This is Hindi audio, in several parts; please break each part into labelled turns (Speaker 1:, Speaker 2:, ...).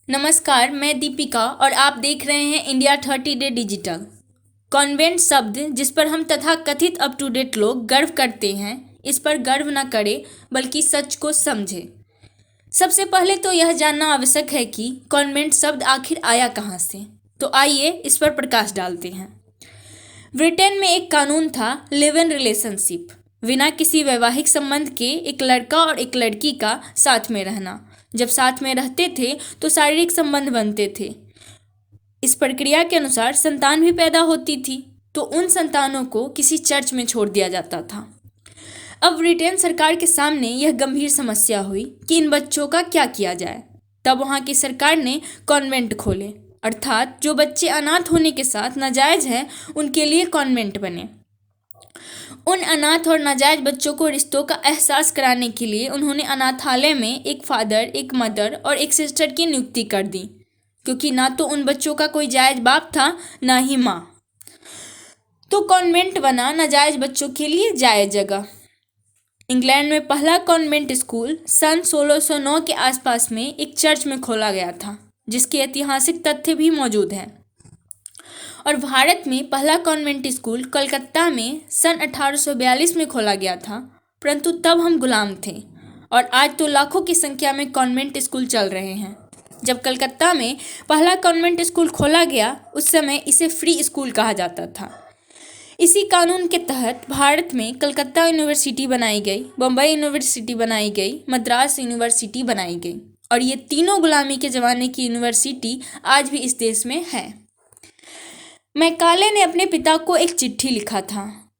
Speaker 1: नमस्कार, मैं दीपिका और आप देख रहे हैं इंडिया 30 डे डिजिटल। कॉन्वेंट शब्द जिस पर हम तथाकथित अप टू डेट लोग गर्व करते हैं, इस पर गर्व न करें बल्कि सच को समझें। सबसे पहले तो यह जानना आवश्यक है कि कॉन्वेंट शब्द आखिर आया कहाँ से। तो आइए इस पर प्रकाश डालते हैं। ब्रिटेन में एक कानून था, लिव इन रिलेशनशिप, बिना किसी वैवाहिक संबंध के एक लड़का और एक लड़की का साथ में रहना। जब साथ में रहते थे तो शारीरिक संबंध बनते थे। इस प्रक्रिया के अनुसार संतान भी पैदा होती थी, तो उन संतानों को किसी चर्च में छोड़ दिया जाता था। अब ब्रिटेन सरकार के सामने यह गंभीर समस्या हुई कि इन बच्चों का क्या किया जाए। तब वहाँ की सरकार ने कॉन्वेंट खोले, अर्थात जो बच्चे अनाथ होने के साथ नाजायज हैं उनके लिए कॉन्वेंट बने। उन अनाथ और नाजायज बच्चों को रिश्तों का एहसास कराने के लिए उन्होंने अनाथालय में एक फादर, एक मदर और एक सिस्टर की नियुक्ति कर दी, क्योंकि ना तो उन बच्चों का कोई जायज बाप था, ना ही माँ। तो कॉन्वेंट बना नाजायज बच्चों के लिए जायज जगह। इंग्लैंड में पहला कॉन्वेंट स्कूल सन 1609 के आसपास में एक चर्च में खोला गया था, जिसके ऐतिहासिक तथ्य भी मौजूद हैं। और भारत में पहला कॉन्वेंट स्कूल कलकत्ता में सन 1842 में खोला गया था, परंतु तब हम गुलाम थे और आज तो लाखों की संख्या में कॉन्वेंट स्कूल चल रहे हैं। जब कलकत्ता में पहला कॉन्वेंट स्कूल खोला गया, उस समय इसे फ्री स्कूल कहा जाता था। इसी कानून के तहत भारत में कलकत्ता यूनिवर्सिटी बनाई गई, बम्बई यूनिवर्सिटी बनाई गई, मद्रास यूनिवर्सिटी बनाई गई, और ये तीनों गुलामी के ज़माने की यूनिवर्सिटी आज भी इस देश में है। मैकाले ने अपने पिता को एक चिट्ठी लिखा था,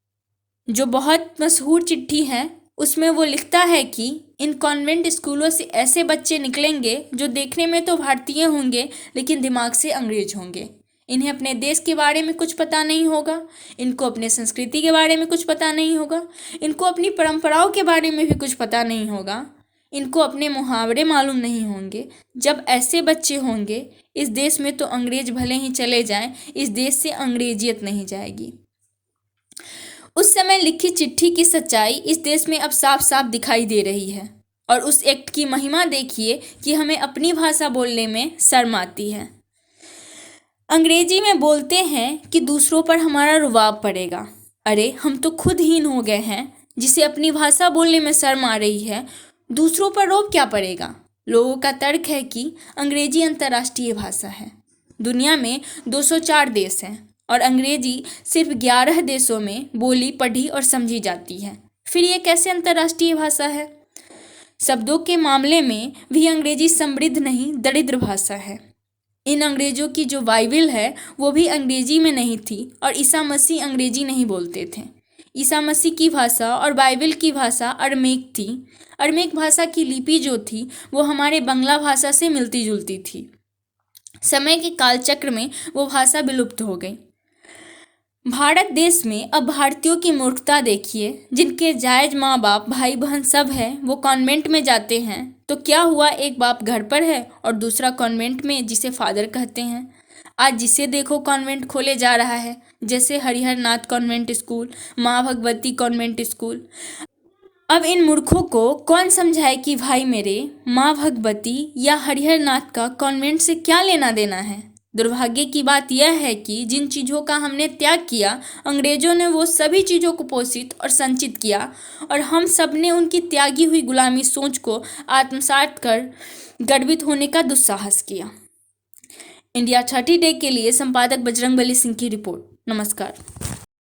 Speaker 1: जो बहुत मशहूर चिट्ठी है। उसमें वो लिखता है कि इन कॉन्वेंट स्कूलों से ऐसे बच्चे निकलेंगे जो देखने में तो भारतीय होंगे लेकिन दिमाग से अंग्रेज होंगे। इन्हें अपने देश के बारे में कुछ पता नहीं होगा, इनको अपने संस्कृति के बारे में कुछ पता नहीं होगा, इनको अपनी परंपराओं के बारे में भी कुछ पता नहीं होगा, इनको अपने मुहावरे मालूम नहीं होंगे। जब ऐसे बच्चे होंगे, इस देश में तो अंग्रेज भले ही चले जाएं, इस देश से अंग्रेजियत नहीं जाएगी। उस समय लिखी चिट्ठी की सच्चाई इस देश में अब साफ साफ दिखाई दे रही है। और उस एक्ट की महिमा देखिए कि हमें अपनी भाषा बोलने में शर्म आती है। अंग्रेजी में बोलते हैं कि दूसरों पर हमारा रुबाब पड़ेगा। अरे, हम तो खुद हीन हो गए हैं। जिसे अपनी भाषा बोलने में शर्म आ रही है, दूसरों पर रोब क्या पड़ेगा। लोगों का तर्क है कि अंग्रेजी अंतर्राष्ट्रीय भाषा है। दुनिया में 204 देश हैं और अंग्रेजी सिर्फ 11 देशों में बोली, पढ़ी और समझी जाती है। फिर ये कैसे अंतर्राष्ट्रीय भाषा है। शब्दों के मामले में भी अंग्रेजी समृद्ध नहीं, दरिद्र भाषा है। इन अंग्रेजों की जो बाइबिल है वो भी अंग्रेजी में नहीं थी और ईसा मसीह अंग्रेजी नहीं बोलते थे। ईसा मसीह की भाषा और बाइबिल की भाषा अरमेक थी। अरमेक भाषा की लिपि जो थी वो हमारे बंगला भाषा से मिलती जुलती थी। समय के कालचक्र में वो भाषा विलुप्त हो गई। भारत देश में अब भारतीयों की मूर्खता देखिए। जिनके जायज माँ बाप, भाई बहन सब हैं, वो कॉन्वेंट में जाते हैं तो क्या हुआ, एक बाप घर पर है और दूसरा कॉन्वेंट में, जिसे फादर कहते हैं। आज जिसे देखो कॉन्वेंट खोले जा रहा है, जैसे हरिहर नाथ कॉन्वेंट स्कूल, माँ भगवती कॉन्वेंट स्कूल। अब इन मूर्खों को कौन समझाए कि भाई मेरे, माँ भगवती या हरिहर नाथ का कॉन्वेंट से क्या लेना देना है। दुर्भाग्य की बात यह है कि जिन चीज़ों का हमने त्याग किया, अंग्रेजों ने वो सभी चीज़ों को पोषित और संचित किया और हम सब ने उनकी त्यागी हुई गुलामी सोच को आत्मसात कर गर्वित होने का दुस्साहस किया। इंडिया 30 डे के लिए संपादक बजरंगबली सिंह की रिपोर्ट। नमस्कार।